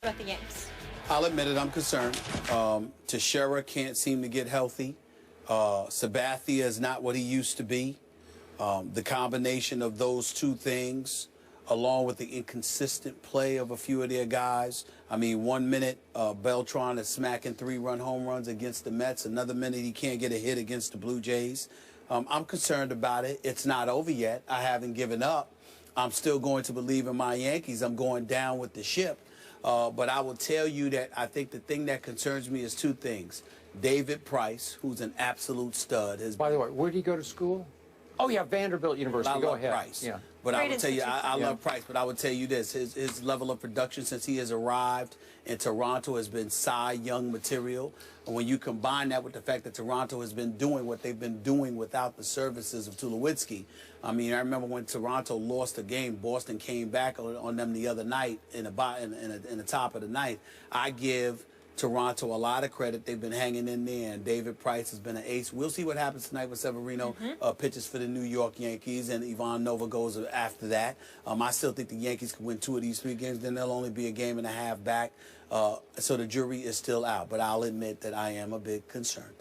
about the Yanks? I'll admit it, I'm concerned. Teixeira can't seem to get healthy. Sabathia is not what he used to be. The combination of those two things, along with the inconsistent play of a few of their guys. I mean, 1 minute, Beltran is smacking 3-run home runs against the Mets. Another minute, he can't get a hit against the Blue Jays. I'm concerned about it. It's not over yet. I haven't given up. I'm still going to believe in my Yankees. I'm going down with the ship. But I will tell you that I think the thing that concerns me is two things. David Price, who's an absolute stud. By the way, where did he go to school? Oh, yeah, Vanderbilt University. Go ahead. Price. Yeah. But I would tell you, I love Price, but I would tell you this. His level of production since he has arrived in Toronto has been Cy Young material. And when you combine that with the fact that Toronto has been doing what they've been doing without the services of Tulowitzki. I mean, I remember when Toronto lost a game, Boston came back on them the other night in the top of the ninth. I give Toronto a lot of credit. They've been hanging in there, and David Price has been an ace. We'll see what happens tonight with Severino pitches for the New York Yankees, and Ivan Nova goes after that. I still think the Yankees can win 2 of these 3 games. Then they'll only be a game and a half back, so the jury is still out. But I'll admit that I am a bit concerned.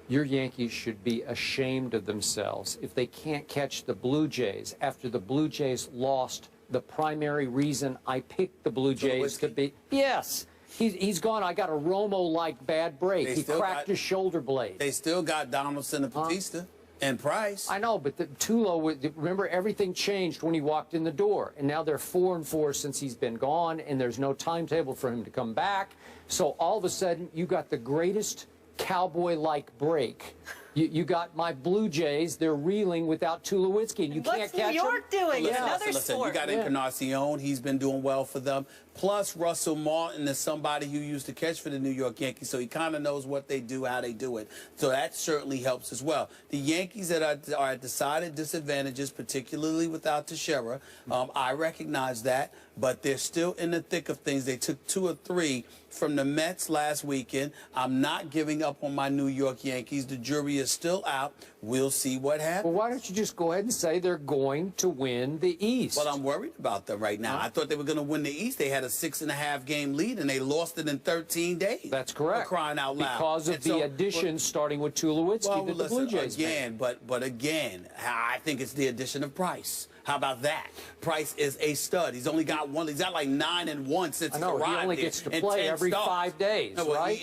Your Yankees should be ashamed of themselves if they can't catch the Blue Jays after the Blue Jays lost the primary reason I picked the Blue Jays to beat. Yes. He's gone. I got a Romo-like bad break. He cracked his shoulder blade. They still got Donaldson and Batista and Price. I know, but Tulo, remember, everything changed when he walked in the door. And now they're 4-4 since he's been gone, and there's no timetable for him to come back. So all of a sudden, you got the greatest cowboy-like break. You got my Blue Jays. They're reeling without Tulowitzki. You can't catch them. What's New York doing? Another sport. You got Encarnacion. He's been doing well for them. Plus, Russell Martin is somebody who used to catch for the New York Yankees, so he kind of knows what they do, how they do it. So that certainly helps as well. The Yankees that are at decided disadvantages, particularly without Teixeira, I recognize that, but they're still in the thick of things. They took 2 or 3 from the Mets last weekend. I'm not giving up on my New York Yankees. The jury is still out. We'll see what happens. Well, why don't you just go ahead and say they're going to win the East? Well, I'm worried about them right now. I thought they were going to win the East. They had a 6.5 game lead, and they lost it in 13 days. That's correct. For crying out loud. Because of the addition starting with Tulowitzki that the Blue Jays made. But again, I think it's the addition of Price. How about that? Price is a stud. He's only got one. He's got like 9-1 since he arrived. He only gets to play every 5 days, right?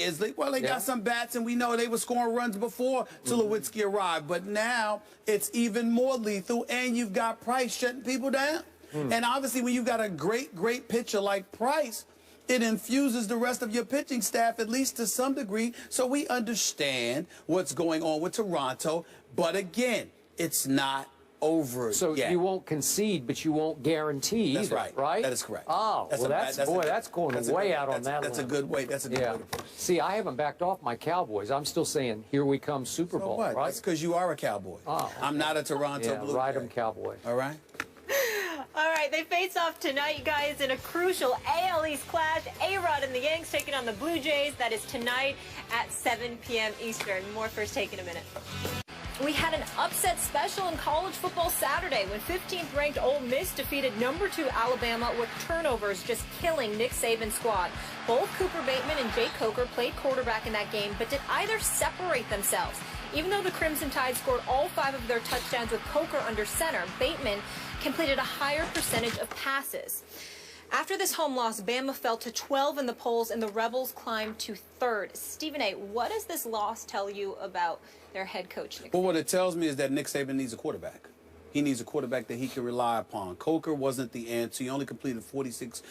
They got some bats, and we know they were scoring runs before Tulowitzki arrived. But now it's even more lethal, and you've got Price shutting people down. And obviously, when you've got a great pitcher like Price, it infuses the rest of your pitching staff, at least to some degree. So we understand what's going on with Toronto. But again, it's not over so yet. You won't concede, but you won't guarantee either, right. Right? That is correct. Oh, that's going way out on that. That's a good way. That's a good way to put it. See, I haven't backed off my Cowboys. I'm still saying, here we come, Super Bowl. What? Right? That's because you are a Cowboy. Oh, I'm not a Toronto Blue Jay. Ride 'em Cowboy. All right. All right, they face off tonight, you guys, in a crucial AL East clash. A-Rod and the Yanks taking on the Blue Jays. That is tonight at 7 p.m. Eastern. More First Take in a minute. We had an upset special in college football Saturday when 15th-ranked Ole Miss defeated #2 Alabama with turnovers just killing Nick Saban's squad. Both Cooper Bateman and Jay Coker played quarterback in that game, but did either separate themselves. Even though the Crimson Tide scored all 5 of their touchdowns with Coker under center, Bateman completed a higher percentage of passes. After this home loss, Bama fell to 12 in the polls, and the Rebels climbed to 3rd. Stephen A., what does this loss tell you about their head coach, Nick Saban? Well, what it tells me is that Nick Saban needs a quarterback. He needs a quarterback that he can rely upon. Coker wasn't the answer. He only completed 46%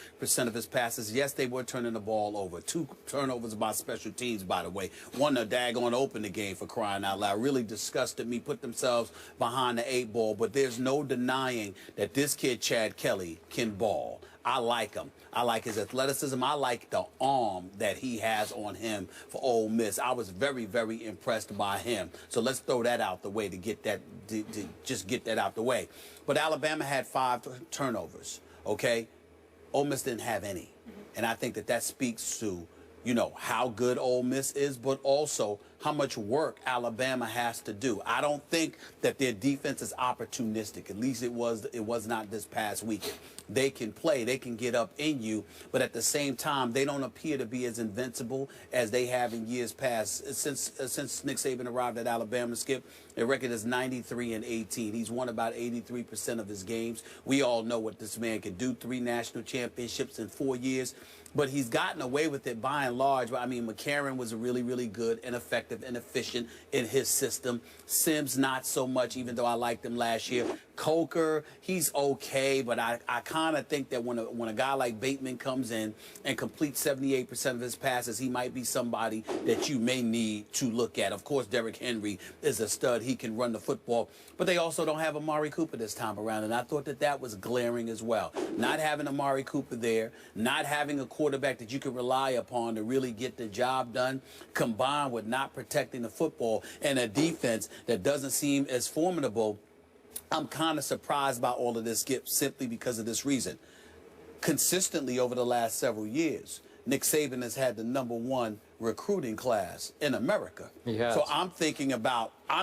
of his passes. Yes, they were turning the ball over. 2 turnovers by special teams, by the way. One, a daggone open the game, for crying out loud. Really disgusted me, put themselves behind the 8 ball. But there's no denying that this kid, Chad Kelly, can ball. I like him. I like his athleticism. I like the arm that he has on him for Ole Miss. I was very, very impressed by him. So let's throw that out the way to get that, to just get that out the way. But Alabama had 5 turnovers, okay? Ole Miss didn't have any. And I think that speaks to, you know, how good Ole Miss is, but also how much work Alabama has to do. I don't think that their defense is opportunistic. At least it was not this past weekend. They can play, they can get up in you, but at the same time, they don't appear to be as invincible as they have in years past. Since Nick Saban arrived at Alabama, Skip, their record is 93-18. He's won about 83% of his games. We all know what this man can do. 3 national championships in 4 years. But he's gotten away with it by and large. I mean, McCarron was really, really good and effective and efficient in his system. Sims, not so much, even though I liked him last year. Coker, he's okay, but I kind of think that when a guy like Bateman comes in and completes 78% of his passes, he might be somebody that you may need to look at. Of course, Derrick Henry is a stud. He can run the football. But they also don't have Amari Cooper this time around, and I thought that was glaring as well. Not having Amari Cooper there, not having a quarterback that you can rely upon to really get the job done, combined with not protecting the football and a defense that doesn't seem as formidable. I'm kind of surprised by all of this, Skip, simply because of this reason. Consistently over the last several years, Nick Saban has had the #1 recruiting class in America. So I'm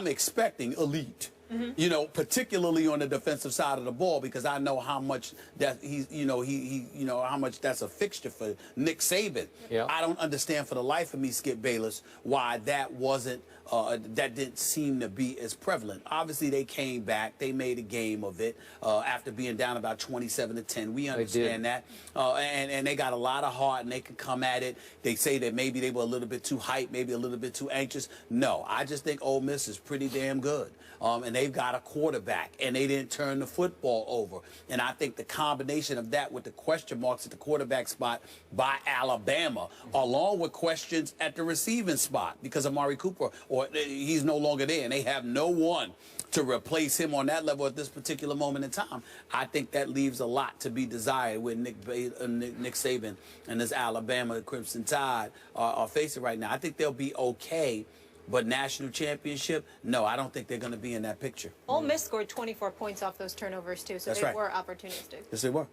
expecting elite. You know, particularly on the defensive side of the ball, because I know how much that how much that's a fixture for Nick Saban. I don't understand for the life of me, Skip Bayless, why that wasn't that didn't seem to be as prevalent. Obviously, they came back, they made a game of it after being down about 27-10. We understand that, and they got a lot of heart, and they can come at it. They say that maybe they were a little bit too hyped, maybe a little bit too anxious. No, I just think Ole Miss is pretty damn good. And they've got a quarterback, and they didn't turn the football over. And I think the combination of that with the question marks at the quarterback spot by Alabama, along with questions at the receiving spot, because Amari Cooper, or he's no longer there, and they have no one to replace him on that level at this particular moment in time. I think that leaves a lot to be desired with Nick Saban and this Alabama Crimson Tide are facing right now. I think they'll be okay. But national championship, no, I don't think they're going to be in that picture. Ole Miss scored 24 points off those turnovers, too, so they were opportunistic. Yes, they were.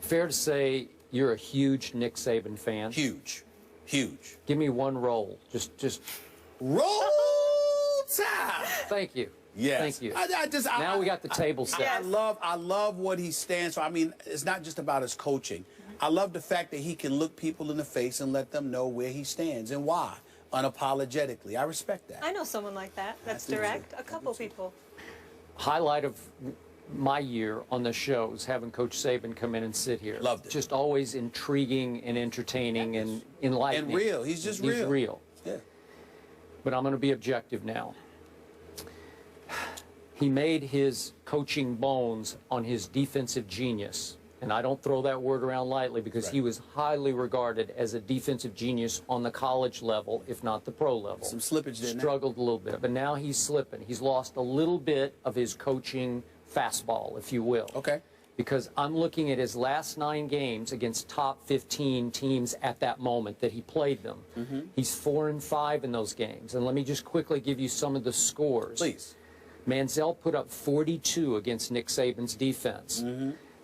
Fair to say you're a huge Nick Saban fan? Huge. Huge. Give me one roll. Just roll time. Thank you. Yes. Thank you. Now we got the table set. I love what he stands for. I mean, it's not just about his coaching. I love the fact that he can look people in the face and let them know where he stands and why. Unapologetically. I respect that. I know someone like that. That's direct. A couple people. Highlight of my year on the show is having Coach Saban come in and sit here. Loved it. Just always intriguing and entertaining and enlightening. And real. He's just real. He's real. Yeah. But I'm going to be objective now. He made his coaching bones on his defensive genius. And I don't throw that word around lightly, because he was highly regarded as a defensive genius on the college level, if not the pro level. Some slippage there. Struggled a little bit, but now he's slipping. He's lost a little bit of his coaching fastball, if you will. Okay. Because I'm looking at his last 9 games against top 15 teams at that moment that he played them. He's 4-5 in those games. And let me just quickly give you some of the scores. Please. Manziel put up 42 against Nick Saban's defense.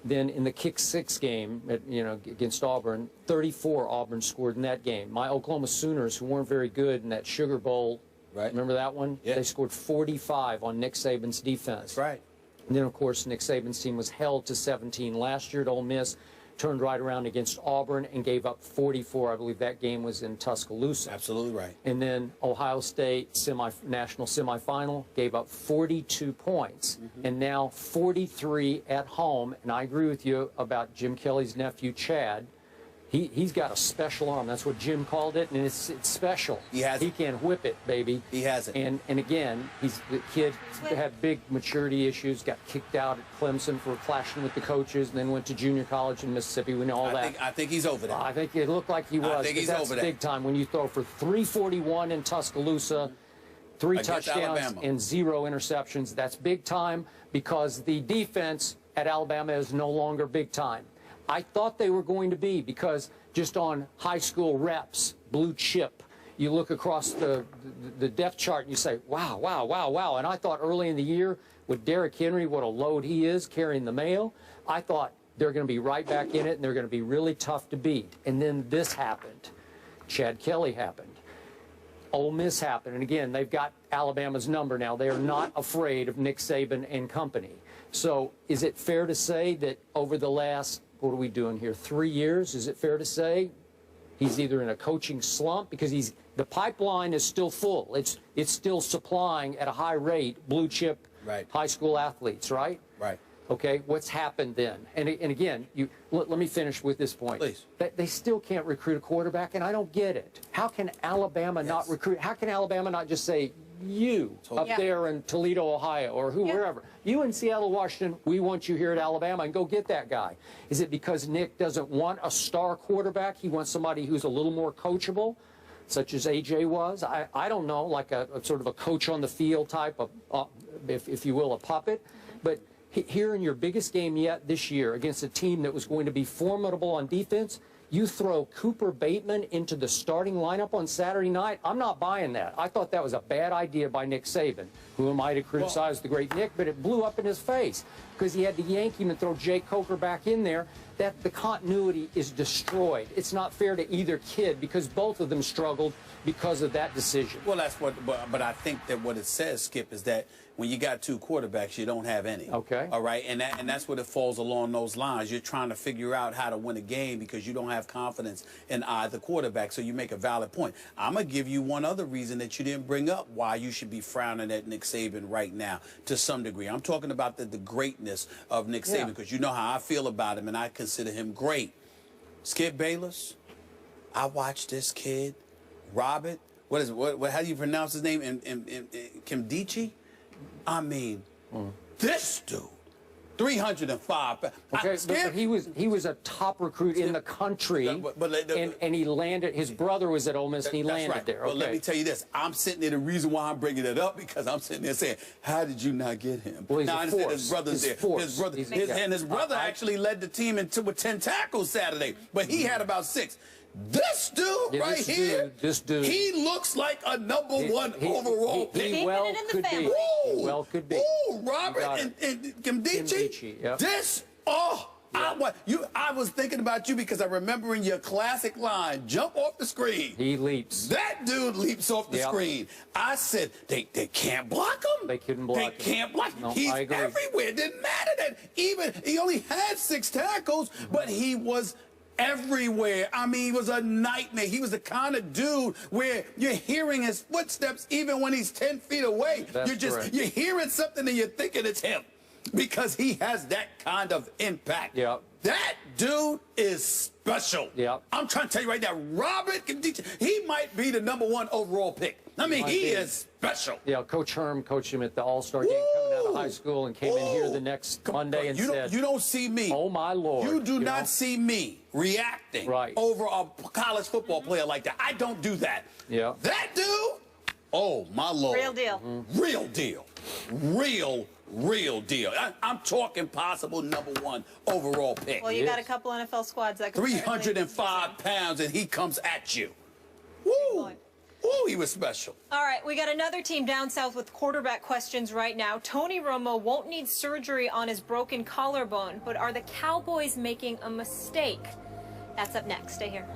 Then in the kick 6 game, against Auburn, 34 Auburn scored in that game. My Oklahoma Sooners, who weren't very good in that Sugar Bowl, remember that one? Yeah. They scored 45 on Nick Saban's defense. That's right. And then, of course, Nick Saban's team was held to 17 last year at Ole Miss, turned right around against Auburn and gave up 44. I believe that game was in Tuscaloosa. Absolutely right. And then Ohio State national semifinal gave up 42 points, and now 43 at home. And I agree with you about Jim Kelly's nephew, Chad. He's got a special arm. That's what Jim called it, and it's special. He has it. He can whip it, baby. He has it. And again, the kid had big maturity issues, got kicked out at Clemson for clashing with the coaches, and then went to junior college in Mississippi. We know all that. I think he's over that. I think it looked like he was. I think he's over that. Big time when you throw for 341 in Tuscaloosa, 3 touchdowns and 0 interceptions. That's big time, because the defense at Alabama is no longer big time. I thought they were going to be, because just on high school reps, blue chip, you look across the depth chart and you say, wow, wow, wow, wow. And I thought early in the year, with Derrick Henry, what a load he is carrying the mail, I thought they're going to be right back in it, and they're going to be really tough to beat. And then this happened. Chad Kelly happened. Ole Miss happened, and again, they've got Alabama's number now. They are not afraid of Nick Saban and company. So is it fair to say that over the last, what are we doing here, 3 years, is it fair to say he's either in a coaching slump because the pipeline is still full. It's still supplying at a high rate blue chip high school athletes, right? Right. Okay, what's happened then? And again, let me finish with this point. Please. They still can't recruit a quarterback, and I don't get it. How can Alabama not recruit? How can Alabama not just say, you up there in Toledo, Ohio, or wherever, you in Seattle, Washington, we want you here at Alabama, and go get that guy? Is it because Nick doesn't want a star quarterback? He wants somebody who's a little more coachable, such as AJ was? I don't know, like a sort of a coach on the field type of, if you will, a puppet. But here in your biggest game yet this year against a team that was going to be formidable on defense, you throw Cooper Bateman into the starting lineup on Saturday night? I'm not buying that. I thought that was a bad idea by Nick Saban. Who am I to criticize the great Nick? But it blew up in his face because he had to yank him and throw Jake Coker back in there. That the continuity is destroyed. It's not fair to either kid because both of them struggled because of that decision. Well, that's what, but I think that what it says, Skip, is that when you got two quarterbacks, you don't have any. Okay. All right, and that's what it falls along those lines. You're trying to figure out how to win a game because you don't have confidence in either quarterback. So you make a valid point. I'm gonna give you one other reason that you didn't bring up why you should be frowning at Nick Saban right now to some degree. I'm talking about the greatness of Nick Saban because you know how I feel about him, and I consider him great. Skip Bayless, I watched this kid, Robert. What is it? What? How do you pronounce his name? Kimdichi. I mean, this dude, 305 pounds. Okay, but he was a top recruit in the country, and he landed. His brother was at Ole Miss, and he landed there. Okay. But let me tell you this: I'm sitting there. The reason why I'm bringing it up because I'm sitting there saying, "How did you not get him?" Well, he's now I understand his brother's there. His brother, his brother actually led the team with 10 tackles Saturday, but he had about 6. This dude right here, this dude, he looks like a #1 overall pick. He well could be. He well could be. Ooh, Robert and Kimdichi. Yep. This, I was thinking about you because I remember in your classic line, jump off the screen. He leaps. That dude leaps off the screen. I said, they can't block him. They couldn't block him. They can't block him. No, He's I agree. everywhere. It didn't matter that he only had 6 tackles, but he was everywhere. I mean, he was a nightmare. He was the kind of dude where you're hearing his footsteps even when he's 10 feet away. You're hearing something and you're thinking it's him because he has that kind of impact. Yep. That dude is special. Yep. I'm trying to tell you right now, Robert Kimdichi, he might be the #1 overall pick. I mean, he is special. Yeah, Coach Herm coached him at the All-Star game coming out of high school and came in here the next Monday and said, you don't see me. Oh, my Lord. You do not see me reacting over a college football player like that. I don't do that. Yeah. That dude, oh, my Lord. Real deal. Real deal. Real deal. I'm talking possible #1 overall pick. Well, you got a couple NFL squads that could 305 pounds, and he comes at you. Woo! Ooh, he was special. All right, we got another team down south with quarterback questions right now. Tony Romo won't need surgery on his broken collarbone, but are the Cowboys making a mistake? That's up next. Stay here.